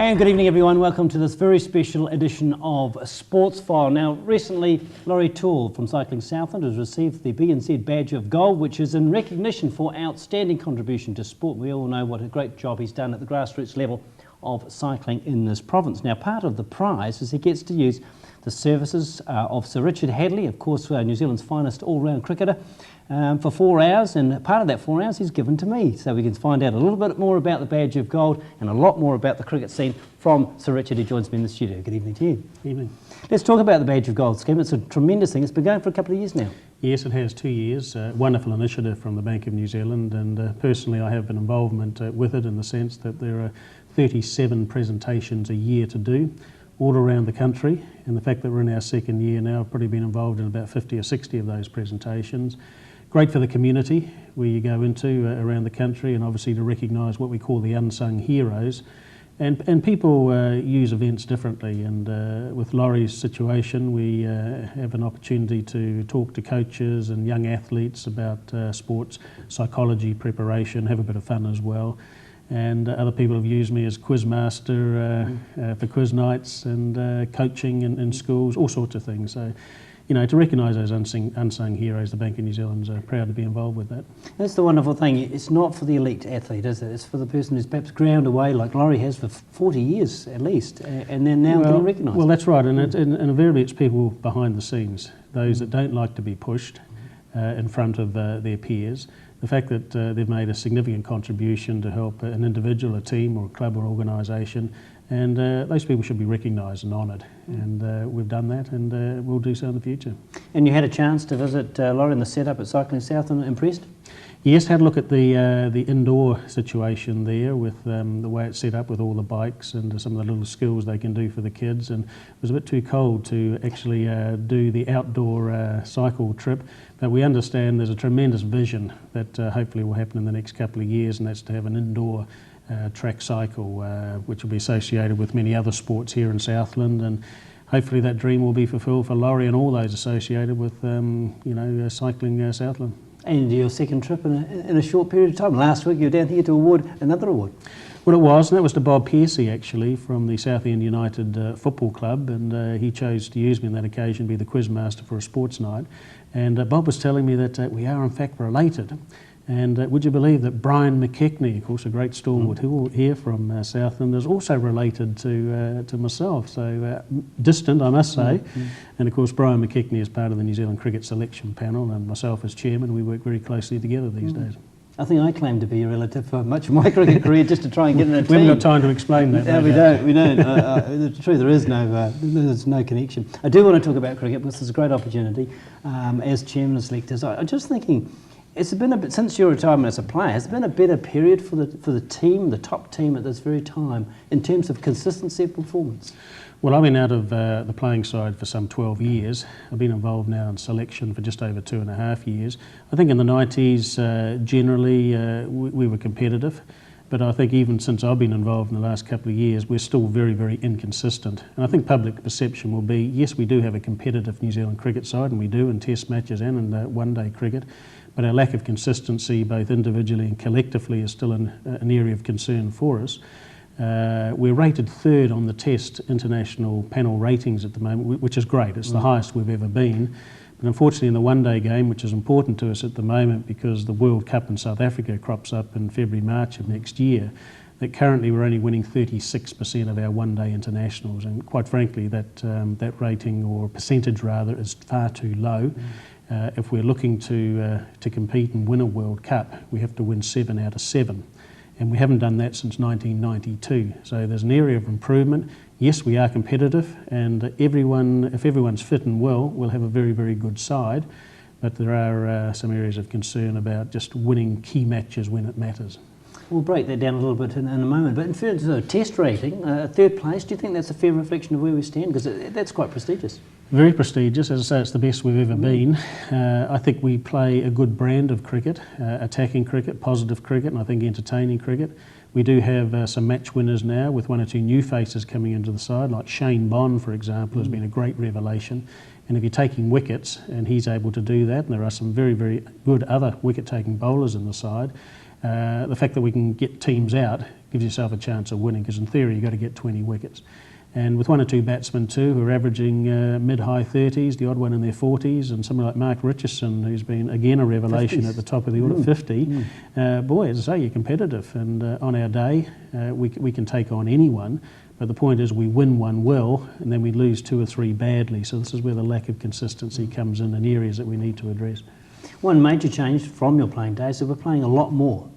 And good evening everyone, welcome to this very special edition of Sports File. Now recently Laurie Toole from Cycling Southland has received the B&Z Badge of Gold, which is in recognition for outstanding contribution to sport. We all know what a great job he's done at the grassroots level of cycling in this province. Now part of the prize is he gets to use the services of Sir Richard Hadlee, of course New Zealand's finest all-round cricketer, for 4 hours, and part of that 4 hours is given to me, so we can find out a little bit more about the Badge of Gold and a lot more about the cricket scene from Sir Richard, who joins me in the studio. Good evening to you. Good evening. Let's talk about the Badge of Gold scheme. It's a tremendous thing. It's been going for a couple of years now. Yes, it has, 2 years. Wonderful initiative from the Bank of New Zealand, and personally I have an involvement with it in the sense that there are 37 presentations a year to do all around the country, and the fact that we're in our second year now, I've probably been involved in about 50 or 60 of those presentations. Great for the community where you go into around the country, and obviously to recognise what we call the unsung heroes. And people use events differently, and with Laurie's situation we have an opportunity to talk to coaches and young athletes about sports psychology preparation, have a bit of fun as well. And other people have used me as quizmaster for quiz nights and coaching in schools, all sorts of things. So, you know, to recognise those unsung heroes, the Bank of New Zealand's proud to be involved with that. That's the wonderful thing. It's not for the elite athlete, is it? It's for the person who's perhaps ground away, like Laurie has for 40 years at least, and then now getting recognised. Well, that's right, and invariably it's people behind the scenes, those that don't like to be pushed in front of their peers. The fact that they've made a significant contribution to help an individual, a team or a club or organisation, and those people should be recognised and honoured, and we've done that, and we'll do so in the future. And you had a chance to visit Laurie in the setup at Cycling Southland. Impressed? Yes, had a look at the indoor situation there with the way it's set up with all the bikes and some of the little skills they can do for the kids, and it was a bit too cold to actually do the outdoor cycle trip, but we understand there's a tremendous vision that hopefully will happen in the next couple of years, and that's to have an indoor track cycle which will be associated with many other sports here in Southland, and hopefully that dream will be fulfilled for Laurie and all those associated with cycling Southland. And your second trip in a short period of time. Last week you were down here to award another award. Well, it was, and that was to Bob Pearcey actually from the Southend United Football Club, and he chose to use me on that occasion to be the quizmaster for a sports night. And Bob was telling me that we are in fact related. And would you believe that Brian McKechnie, of course a great stalwart here from Southland, is also related to myself, so distant I must say. And of course Brian McKechnie is part of the New Zealand Cricket Selection Panel, and myself as chairman, we work very closely together these days. I think I claim to be a relative for much of my cricket career, just to try and get in a team. We haven't got time to explain that. No, we don't. The truth, there's no connection. I do want to talk about cricket because it's a great opportunity as chairman of selectors. I'm just thinking, it's been a bit, since your retirement as a player, has it been a better period for the team, the top team at this very time, in terms of consistency of performance? Well, I've been out of the playing side for some 12 years. I've been involved now in selection for just over 2.5 years. I think in the 90s, generally, we were competitive. But I think even since I've been involved in the last couple of years, we're still very, very inconsistent. And I think public perception will be, yes, we do have a competitive New Zealand cricket side, and we do in test matches and in one-day cricket, but our lack of consistency, both individually and collectively, is still an area of concern for us. We're rated third on the Test international panel ratings at the moment, which is great. It's the highest we've ever been. But unfortunately in the one-day game, which is important to us at the moment because the World Cup in South Africa crops up in February, March of next year, that currently we're only winning 36% of our one-day internationals, and quite frankly that rating, or percentage rather, is far too low. If we're looking to compete and win a World Cup, we have to win 7 out of 7. And we haven't done that since 1992. So there's an area of improvement. Yes, we are competitive, and if everyone's fit and well, we'll have a very, very good side. But there are some areas of concern about just winning key matches when it matters. We'll break that down a little bit in a moment. But in terms of test rating, third place, do you think that's a fair reflection of where we stand? Because that's quite prestigious. Very prestigious. As I say, it's the best we've ever been. I think we play a good brand of cricket, attacking cricket, positive cricket, and I think entertaining cricket. We do have some match winners now, with 1 or 2 new faces coming into the side, like Shane Bond, for example, has been a great revelation. And if you're taking wickets, and he's able to do that, and there are some very, very good other wicket-taking bowlers in the side, The fact that we can get teams out gives yourself a chance of winning, because in theory you've got to get 20 wickets. And with one or two batsmen too who are averaging mid-high 30s, the odd one in their 40s, and someone like Mark Richardson, who's been again a revelation 50s. At the top of the order, 50. Boy, as I say, you're competitive, and on our day we can take on anyone. But the point is, we win one well, and then we lose two or three badly. So this is where the lack of consistency comes in areas that we need to address. One major change from your playing days is that we're playing a lot more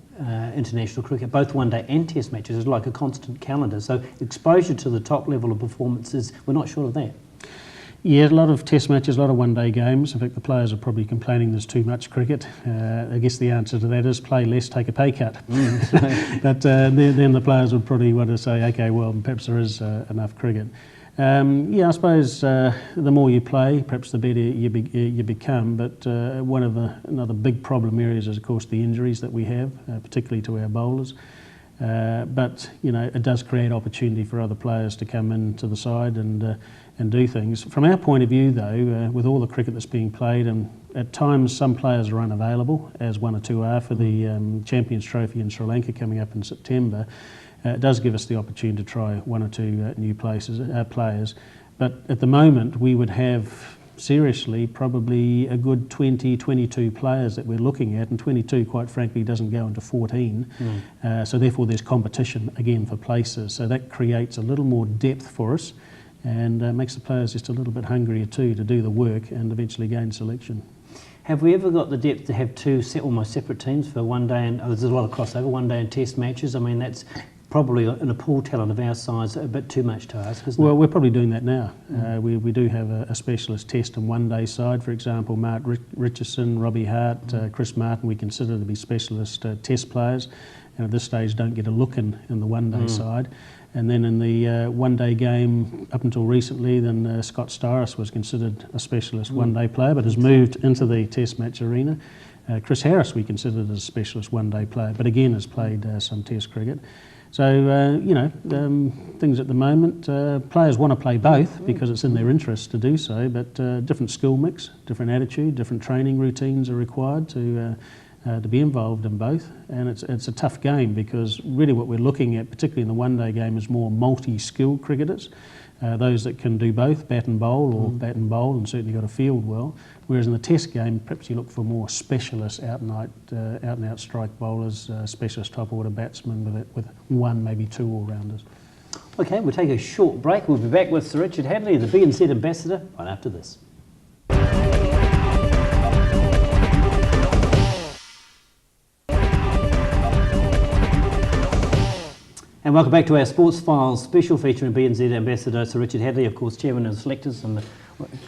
international cricket, both one-day and test matches. It's like a constant calendar. So exposure to the top level of performances, we're not short of that. Yeah, a lot of test matches, a lot of one-day games. In fact, the players are probably complaining there's too much cricket. I guess the answer to that is play less, take a pay cut. But then the players would probably want to say, okay, well, perhaps there is enough cricket. I suppose the more you play, perhaps the better you become. But one of another big problem areas is, of course, the injuries that we have, particularly to our bowlers. But it does create opportunity for other players to come into the side and do things. From our point of view, though, with all the cricket that's being played, and at times some players are unavailable, as one or two are for the Champions Trophy in Sri Lanka coming up in September. It does give us the opportunity to try one or two new players. But at the moment, we would have seriously probably a good 20, 22 players that we're looking at, and 22, quite frankly, doesn't go into 14. So therefore there's competition again for places. So that creates a little more depth for us, and makes the players just a little bit hungrier too to do the work and eventually gain selection. Have we ever got the depth to have two almost separate teams for one day, and there's a lot of crossover, one day and test matches? I mean, that's probably in a pool talent of our size a bit too much to ask, isn't it? Well, we're probably doing that now. We do have a specialist test and one day side. For example, Mark Richardson, Robbie Hart, Chris Martin, we consider to be specialist test players, and at this stage don't get a look in the one day side. And then in the one day game, up until recently, then Scott Styris was considered a specialist one day player, but has moved into the test match arena. Chris Harris we considered as a specialist one day player, but again has played some test cricket. So, things at the moment, players want to play both because it's in their interest to do so, but different skill mix, different attitude, different training routines are required to be involved in both. And it's a tough game, because really what we're looking at, particularly in the one-day game, is more multi-skilled cricketers, those that can do both bat and bowl, or bat and bowl, and certainly got to field well. Whereas in the test game, perhaps you look for more specialist out and out strike bowlers, specialist top order batsmen with one, maybe two all-rounders. Okay, we'll take a short break. We'll be back with Sir Richard Hadlee, the B&Z ambassador, right after this. And welcome back to our Sports Files special featuring B&Z ambassador Sir Richard Hadlee, of course, chairman of the selectors and the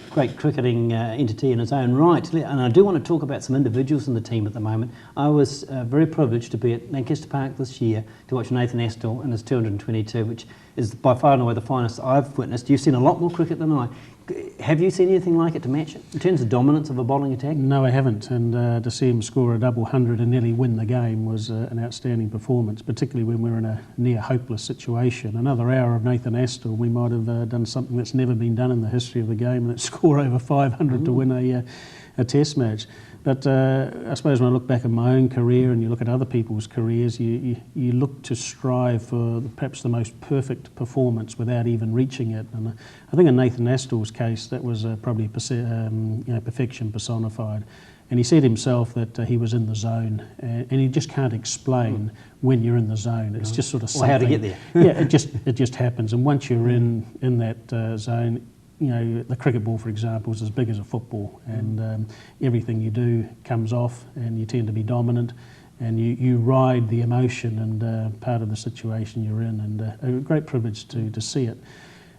great cricketing entity in its own right. And I do want to talk about some individuals in the team at the moment. I was very privileged to be at Lancaster Park this year to watch Nathan Astle in his 222, which is by far and away the finest I've witnessed. You've seen a lot more cricket than I. Have you seen anything like it to match it in terms of dominance of a bowling attack? No, I haven't, and to see him score a double 100 and nearly win the game was an outstanding performance, particularly when we're in a near hopeless situation. Another hour of Nathan Astle, we might have done something that's never been done in the history of the game, and it's score over 500 to win a test match. But I suppose when I look back at my own career and you look at other people's careers, you look to strive for perhaps the most perfect performance without even reaching it. And I think in Nathan Astle's case, that was probably perfection personified. And he said himself that he was in the zone, and he just can't explain when you're in the zone. It's just sort of something. Or how to get there. Yeah, it just happens. And once you're in that zone, the cricket ball, for example, is as big as a football, and everything you do comes off, and you tend to be dominant, and you ride the emotion and part of the situation you're in, and a great privilege to see it,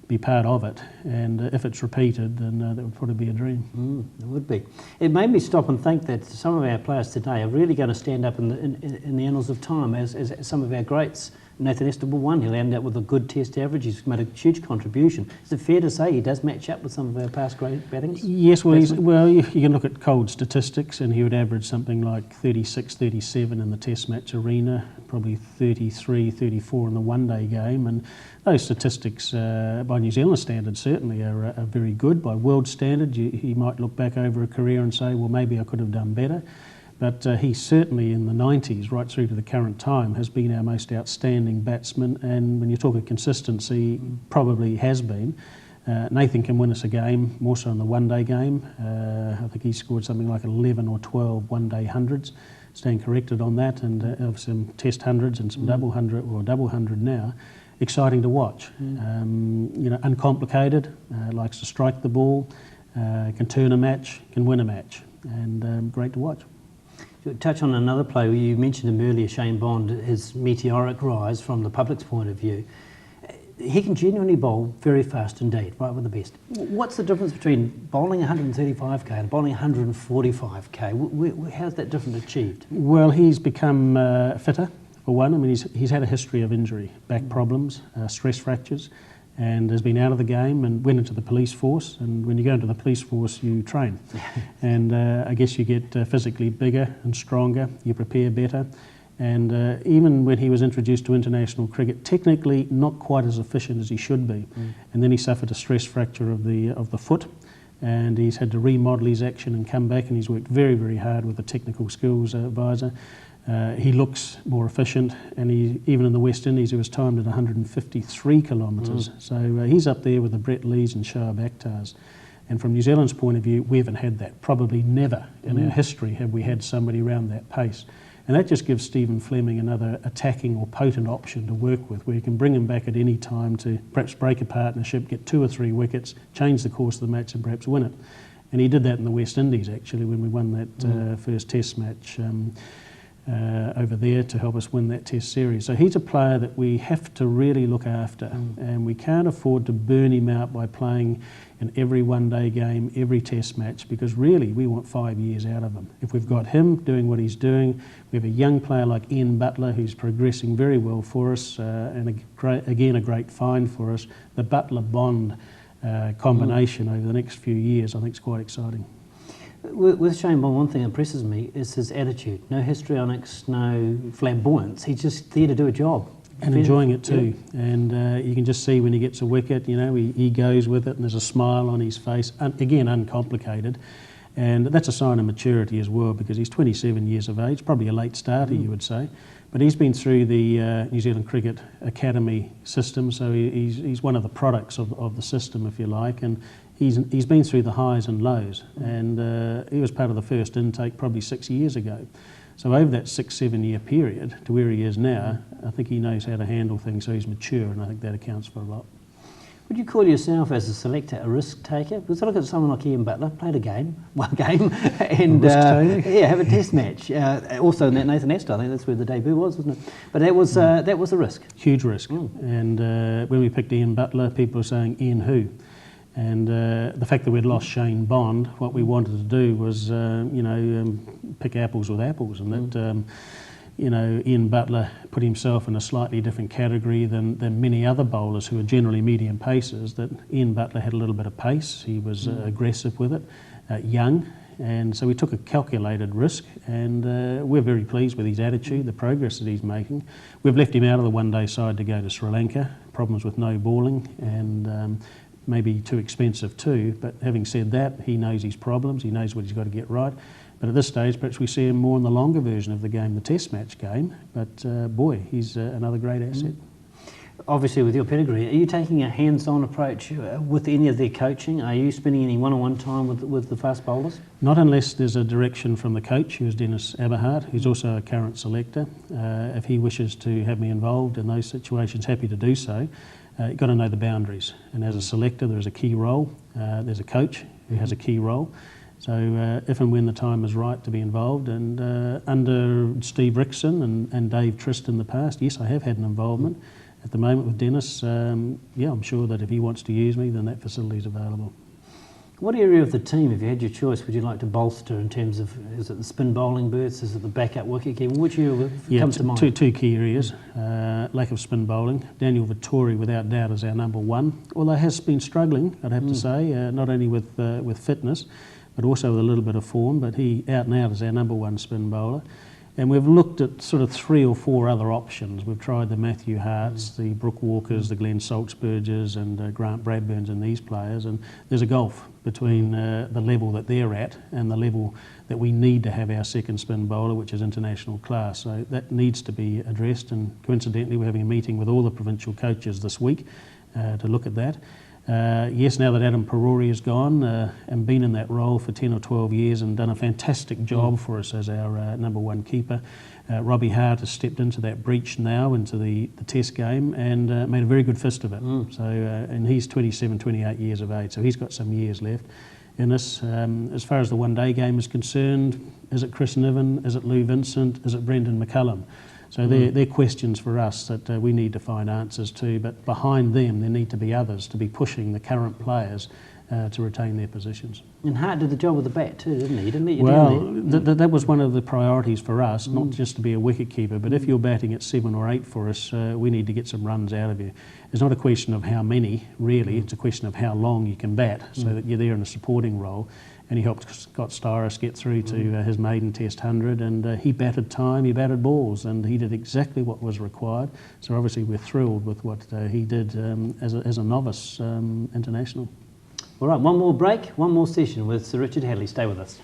be part of it, and if it's repeated, then that would probably be a dream. It would be. It made me stop and think that some of our players today are really going to stand up in the annals of time as some of our greats. Nathan Astle won. He'll end up with a good test average. He's made a huge contribution. Is it fair to say he does match up with some of our past great battings? Yes, well, you can look at cold statistics, and he would average something like 36, 37 in the test match arena, probably 33, 34 in the one-day game, and those statistics, by New Zealand standards, certainly are very good. By world standards, he might look back over a career and say, well, maybe I could have done better. But he certainly in the 90s, right through to the current time, has been our most outstanding batsman. And when you talk of consistency, probably has been. Nathan can win us a game, more so in the one-day game. I think he scored something like 11 or 12 one-day hundreds. Stand corrected on that, and of some test hundreds and some double hundred now. Exciting to watch. Uncomplicated, likes to strike the ball, can turn a match, can win a match, and great to watch. Touch on another player. You mentioned him earlier, Shane Bond, his meteoric rise from the public's point of view. He can genuinely bowl very fast indeed, right with the best. What's the difference between bowling 135k and bowling 145k? How's that difference achieved? Well, he's become fitter, for one. I mean, he's had a history of injury, back problems, stress fractures, and has been out of the game and went into the police force. And when you go into the police force, you train. And I guess you get physically bigger and stronger, you prepare better. And even when he was introduced to international cricket, technically not quite as efficient as he should be. And then he suffered a stress fracture of the foot, and he's had to remodel his action and come back, and he's worked very, very hard with the technical skills advisor. He looks more efficient, and even in the West Indies he was timed at 153 kilometres. So he's up there with the Brett Lees and Shoaib Akhtars. And from New Zealand's point of view, we haven't had that. Probably never in our history have we had somebody around that pace. And that just gives Stephen Fleming another attacking or potent option to work with, where you can bring him back at any time to perhaps break a partnership, get 2 or 3 wickets, change the course of the match and perhaps win it. And he did that in the West Indies, actually, when we won that first Test match over there to help us win that Test series. So he's a player that we have to really look after, and we can't afford to burn him out by playing in every one-day game, every Test match, because really we want 5 years out of him. If we've got him doing what he's doing, we have a young player like Ian Butler who's progressing very well for us, and a great find for us. The Butler-Bond combination over the next few years I think is quite exciting. With Shane Bond, one thing that impresses me is his attitude. No histrionics, no flamboyance. He's just there to do a job. And enjoying it too. Yeah. And you can just see when he gets a wicket, he goes with it, and there's a smile on his face. Again, uncomplicated. And that's a sign of maturity as well, because he's 27 years of age, probably a late starter, you would say. But he's been through the New Zealand Cricket Academy system, so he's one of the products of the system, if you like. And he's been through the highs and lows, and he was part of the first intake probably 6 years ago. So over that 6-7 year period to where he is now, I think he knows how to handle things, so he's mature, and I think that accounts for a lot. Would you call yourself as a selector a risk taker? Because I look at someone like Ian Butler, played one game, and have a Test match. Also in that Nathan Astor, I think that's where the debut was, wasn't it? But that was a risk. Huge risk. And when we picked Ian Butler, people were saying, Ian who? And the fact that we'd lost Shane Bond, what we wanted to do was, pick apples with apples, and that, Ian Butler put himself in a slightly different category than many other bowlers who are generally medium pacers. That Ian Butler had a little bit of pace, he was aggressive with it, young, and so we took a calculated risk, and we're very pleased with his attitude, the progress that he's making. We've left him out of the one-day side to go to Sri Lanka, problems with no balling, and maybe too expensive too, but having said that, he knows his problems, he knows what he's got to get right. But at this stage, perhaps we see him more in the longer version of the game, the Test match game. But boy, he's another great asset. Obviously, with your pedigree, are you taking a hands-on approach with any of their coaching? Are you spending any one-on-one time with the fast bowlers? Not unless there's a direction from the coach, who's Dennis Aberhart, who's also a current selector. If he wishes to have me involved in those situations, happy to do so. You've got to know the boundaries. And as a selector, there is a key role. There's a coach who has a key role. So if and when the time is right to be involved, and under Steve Rickson and Dave Trist in the past, yes, I have had an involvement. At the moment with Dennis, I'm sure that if he wants to use me, then that facility is available. What area of the team, if you had your choice, would you like to bolster in terms of, is it the spin bowling berths, is it the backup wicket keeping? Which area comes to mind? Two key areas. Lack of spin bowling. Daniel Vittori, without doubt, is our number one, although has been struggling, I'd have to say, not only with fitness, but also with a little bit of form, but he out and out is our number one spin bowler. And we've looked at sort of 3 or 4 other options. We've tried the Matthew Harts, the Brooke Walkers, the Glenn Saltzbergers and Grant Bradburns and these players. And there's a gulf between the level that they're at and the level that we need to have our second spin bowler, which is international class. So that needs to be addressed. And coincidentally, we're having a meeting with all the provincial coaches this week to look at that. Yes, now that Adam Perori is gone and been in that role for 10 or 12 years and done a fantastic job for us as our number 1 keeper, Robbie Hart has stepped into that breach now, into the test game, and made a very good fist of it. So, and he's 27, 28 years of age, so he's got some years left in us. As far as the one-day game is concerned, is it Chris Niven, is it Lou Vincent, is it Brendan McCullum? So they're questions for us that we need to find answers to, but behind them there need to be others to be pushing the current players to retain their positions. And Hart did the job with the bat too, didn't he? He didn't let you well, down there. that was one of the priorities for us, not just to be a wicket keeper, but if you're batting at 7 or 8 for us, we need to get some runs out of you. It's not a question of how many, really, it's a question of how long you can bat, so that you're there in a supporting role. And he helped Scott Styris get through to his maiden Test 100, and he batted time, he batted balls, and he did exactly what was required. So obviously we're thrilled with what he did as a novice international. All right, one more break, one more session with Sir Richard Hadlee. Stay with us.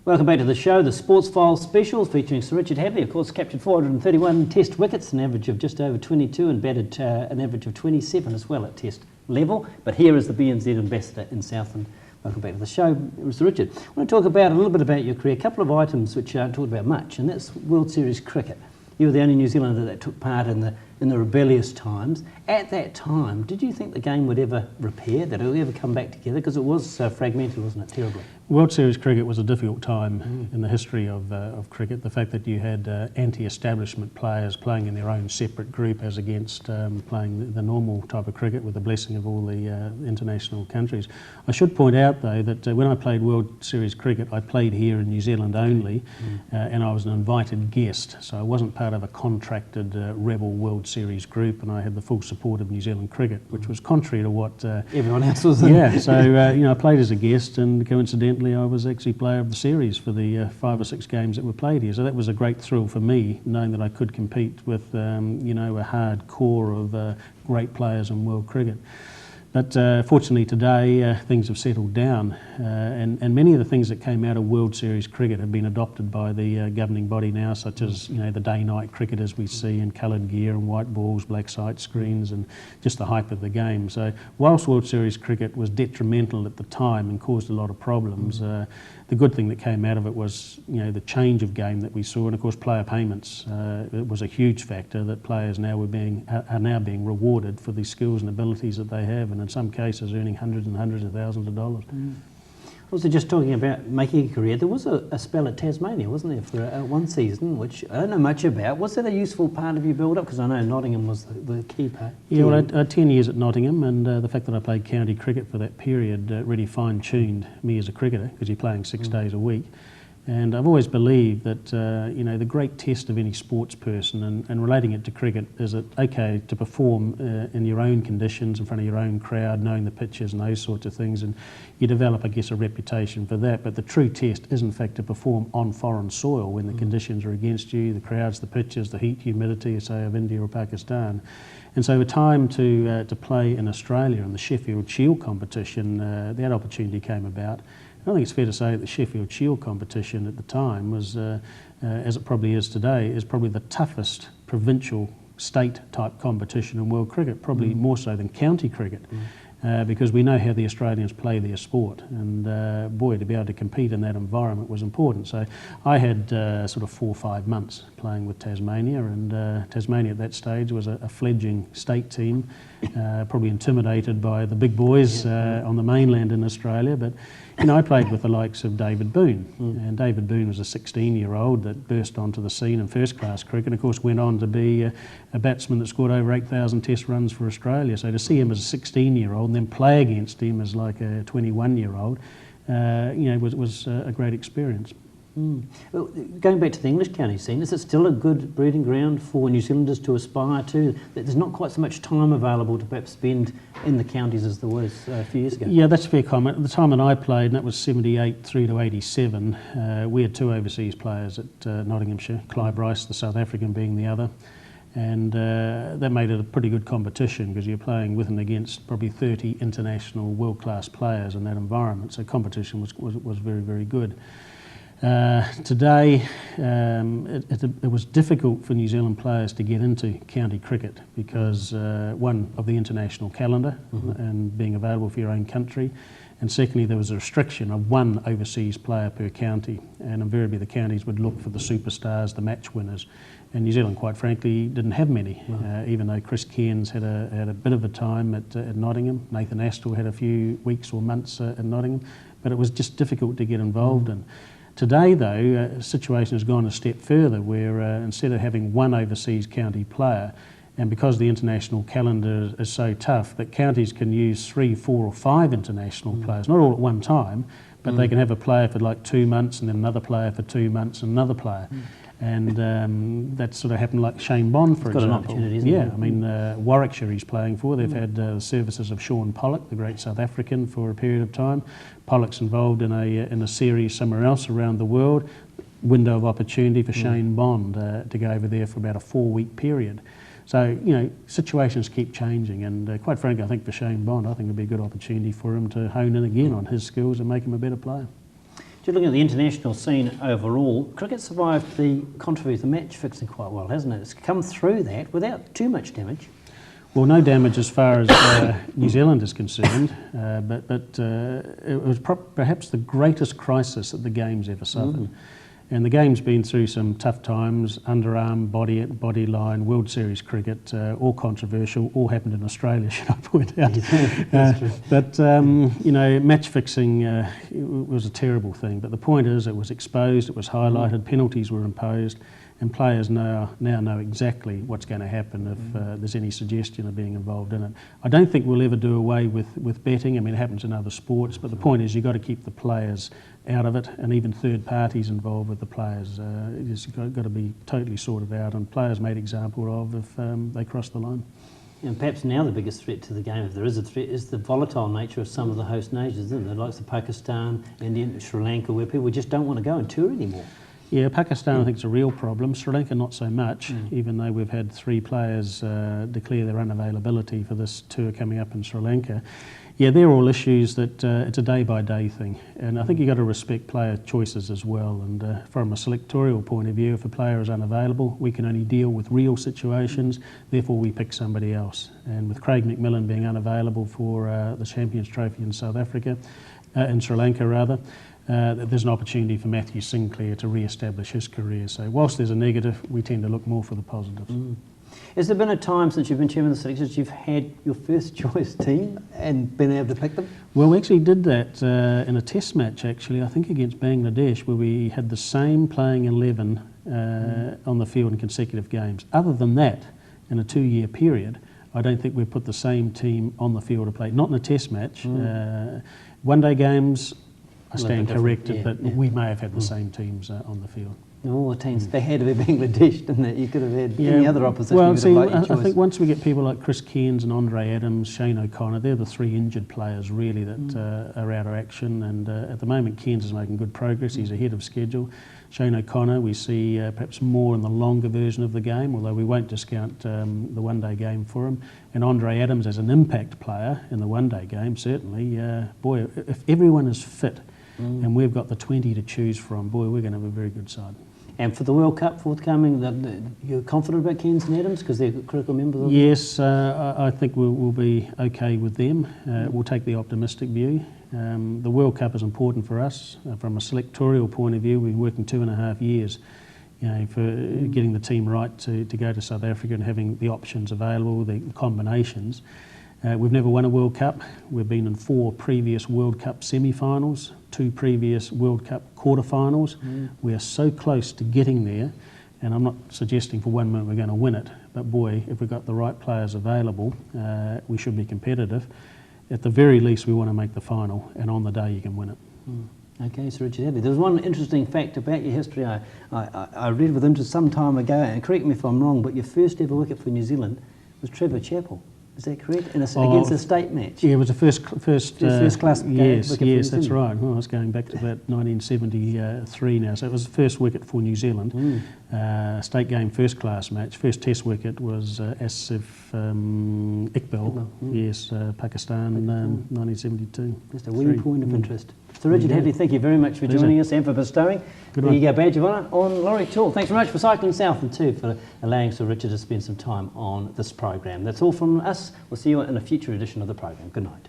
Welcome back to the show, the Sports File Special, featuring Sir Richard Hadlee. Of course, captured 431 Test wickets, an average of just over 22, and batted an average of 27 as well at Test level. But here is the BNZ ambassador in Southland. Welcome back to the show, Sir Richard. I want to talk about a little bit about your career, a couple of items which aren't talked about much, and that's World Series cricket. You were the only New Zealander that took part in the rebellious times. At that time, did you think the game would ever repair, that it would ever come back together? Because it was so fragmented, wasn't it? Terribly. World Series cricket was a difficult time in the history of cricket. The fact that you had anti-establishment players playing in their own separate group as against playing the normal type of cricket with the blessing of all the international countries. I should point out though that when I played World Series cricket, I played here in New Zealand only, and I was an invited guest, so I wasn't part of a contracted rebel World Series group, and I had the full support of New Zealand cricket, which was contrary to what everyone else was. Yeah, so you know, I played as a guest, and coincidentally I was actually player of the series for the 5 or 6 games that were played here. So that was a great thrill for me, knowing that I could compete with you know, a hard core of great players in world cricket. But fortunately today things have settled down, and many of the things that came out of World Series cricket have been adopted by the governing body now, such as, you know, the day-night cricket as we see in coloured gear and white balls, black sight screens, and just the hype of the game. So whilst World Series cricket was detrimental at the time and caused a lot of problems, the good thing that came out of it was, you know, the change of game that we saw, and of course player payments. It was a huge factor that players now are now being rewarded for the skills and abilities that they have, and in some cases earning hundreds and hundreds of thousands of dollars. Also, just talking about making a career, there was a spell at Tasmania, wasn't there, for one season, which I don't know much about. Was that a useful part of your build-up? Because I know Nottingham was the key part. Yeah, well, I had 10 years at Nottingham, and the fact that I played county cricket for that period really fine-tuned me as a cricketer, because you're playing 6 days a week. And I've always believed that you know, the great test of any sports person, and relating it to cricket, is that okay to perform in your own conditions in front of your own crowd, knowing the pitches and those sorts of things, and you develop, I guess, a reputation for that. But the true test is in fact to perform on foreign soil when the conditions are against you, the crowds, the pitches, the heat, humidity, say of India or Pakistan. And so the time to play in Australia in the Sheffield Shield competition, that opportunity came about. I think it's fair to say that the Sheffield Shield competition at the time was, as it probably is today, is probably the toughest provincial state type competition in world cricket, probably more so than county cricket, because we know how the Australians play their sport, and boy, to be able to compete in that environment was important. So I had sort of 4 or 5 months playing with Tasmania, and Tasmania at that stage was a fledgling state team, probably intimidated by the big boys on the mainland in Australia, but you know, I played with the likes of David Boone, and David Boone was a 16-year-old that burst onto the scene in first-class cricket, and of course went on to be a batsman that scored over 8,000 test runs for Australia. So to see him as a 16-year-old and then play against him as like a 21-year-old, you know, was a great experience. Well, going back to the English county scene, is it still a good breeding ground for New Zealanders to aspire to? There's not quite so much time available to perhaps spend in the counties as there was a few years ago. Yeah, that's a fair comment. At the time that I played, and that was 78 through to 87, we had 2 overseas players at Nottinghamshire, Clive Rice, the South African, being the other. And that made it a pretty good competition because you're playing with and against probably 30 international world-class players in that environment. So competition was very, very good. Today, it was difficult for New Zealand players to get into county cricket because, one, of the international calendar and being available for your own country, and secondly, there was a restriction of 1 overseas player per county, and invariably the counties would look for the superstars, the match winners, and New Zealand, quite frankly, didn't have many, even though Chris Cairns had a bit of a time at Nottingham. Nathan Astle had a few weeks or months at Nottingham, but it was just difficult to get involved in. Today, though, the situation has gone a step further where instead of having 1 overseas county player, and because the international calendar is so tough, that counties can use 3, 4 or 5 international players, not all at one time, but they can have a player for like 2 months and then another player for 2 months and another player. And that sort of happened like Shane Bond, for example. Got an opportunity, isn't it? Yeah, I mean, Warwickshire he's playing for. They've had the services of Sean Pollock, the great South African, for a period of time. Pollock's involved in a series somewhere else around the world. Window of opportunity for Shane Bond to go over there for about a 4-week period. So, you know, situations keep changing, and quite frankly, I think for Shane Bond, I think it'd be a good opportunity for him to hone in again on his skills and make him a better player. Just looking at the international scene overall, cricket survived the controversy of match fixing quite well, hasn't it? It's come through that without too much damage. Well, no damage as far as New Zealand is concerned, but it was perhaps the greatest crisis that the game's ever suffered. And the game's been through some tough times, underarm, body line, World Series cricket, all controversial, all happened in Australia, should I point out. But, you know, match fixing was a terrible thing. But the point is, it was exposed, it was highlighted, penalties were imposed, and players now know exactly what's going to happen if there's any suggestion of being involved in it. I don't think we'll ever do away with betting. I mean, it happens in other sports, but the point is you've got to keep the players out of it, and even third parties involved with the players. It's got to be totally sorted out, and players made example of if they cross the line. And perhaps now the biggest threat to the game, if there is a threat, is the volatile nature of some of the host nations, isn't it? Like Pakistan, India, Sri Lanka, where people just don't want to go and tour anymore. Yeah, Pakistan I think is a real problem. Sri Lanka not so much, even though we've had 3 players declare their unavailability for this tour coming up in Sri Lanka. Yeah, they're all issues that it's a day-by-day thing, and I think you've got to respect player choices as well. And from a selectorial point of view, if a player is unavailable, we can only deal with real situations, therefore we pick somebody else. And with Craig McMillan being unavailable for the Champions Trophy in South Africa, in Sri Lanka rather, there's an opportunity for Matthew Sinclair to re-establish his career. So whilst there's a negative, we tend to look more for the positives. Has there been a time since you've been chairman of the selections you've had your first choice team and been able to pick them? Well, we actually did that in a test match, actually, I think against Bangladesh, where we had the same playing 11 on the field in consecutive games. Other than that, in a 2-year period, I don't think we've put the same team on the field to play. Not in a test match. One-day games, I stand corrected, but we may have had the same teams on the field. All the teams, they had to be Bangladesh, didn't it? You could have had any other opposition. Well, see, I think once we get people like Chris Cairns and Andre Adams, Shane O'Connor, they're the 3 injured players really that are out of action. And at the moment, Cairns is making good progress. He's ahead of schedule. Shane O'Connor, we see perhaps more in the longer version of the game, although we won't discount the one-day game for him. And Andre Adams as an impact player in the one-day game, certainly. Boy, if everyone is fit and we've got the 20 to choose from, boy, we're going to have a very good side. And for the World Cup forthcoming, you're confident about Cairns and Adams because they're critical members of it? Yes, I think we'll be okay with them. We'll take the optimistic view. The World Cup is important for us. From a selectorial point of view, we've been working 2.5 years for getting the team right to go to South Africa and having the options available, the combinations. We've never won a World Cup. We've been in 4 previous World Cup semi-finals, 2 previous World Cup quarter-finals. We are so close to getting there, and I'm not suggesting for one minute we're going to win it, but boy, if we've got the right players available, we should be competitive. At the very least, we want to make the final, and on the day you can win it. Okay, Sir Richard Hadlee. There was one interesting fact about your history I read with interest some time ago, and correct me if I'm wrong, but your first ever wicket for New Zealand was Trevor Chappell. Is that correct? Against a state match? Yeah, it was the first class yes, wicket for yes, New that's Zealand. right. Well, I was going back to about 1973 now, so it was the first wicket for New Zealand. State game first class match. First test wicket was Asif Iqbal, yes, Pakistan, 1972. Just a wee point of interest. Sir Richard Hadlee, thank you very much for joining us and for bestowing the Badge of Honour on Laurie Toole. Thanks very much for Cycling South and too for allowing Sir Richard to spend some time on this program. That's all from us. We'll see you in a future edition of the program. Good night.